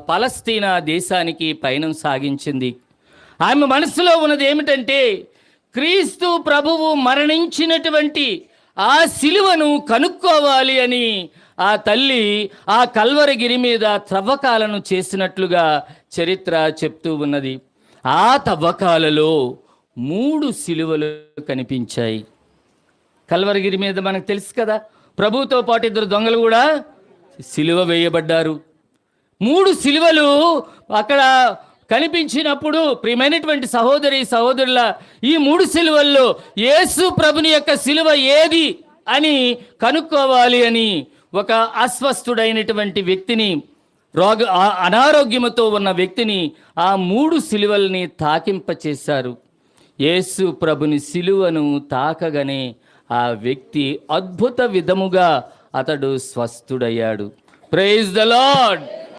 పలస్తీనా దేశానికి పయనం సాగించింది. ఆమె మనసులో ఉన్నది ఏమిటంటే, క్రీస్తు ప్రభువు మరణించినటువంటి ఆ శిలువను కనుక్కోవాలి అని ఆ తల్లి ఆ కల్వరగిరి మీద తవ్వకాలను చేసినట్లుగా చరిత్ర చెప్తూ ఉన్నది. ఆ తవ్వకాలలో 3 శిలువలు కనిపించాయి. కల్వరగిరి మీద మనకు తెలుసు కదా, ప్రభువుతో పాటు 2 దొంగలు కూడా శిలువ వేయబడ్డారు. 3 శిలువలు అక్కడ కనిపించినప్పుడు, ప్రియమైనటువంటి సహోదరి సహోదరుల, ఈ 3 శిలువల్లో యేసు ప్రభుని యొక్క శిలువ ఏది అని కనుక్కోవాలి అని ఒక అస్వస్థుడైనటువంటి వ్యక్తిని, అనారోగ్యముతో ఉన్న వ్యక్తిని ఆ 3 శిలువల్ని తాకింపచేశారు. యేసు ప్రభుని శిలువను తాకగానే ఆ వ్యక్తి అద్భుత విధముగా అతడు స్వస్థుడయ్యాడు. Praise the lord.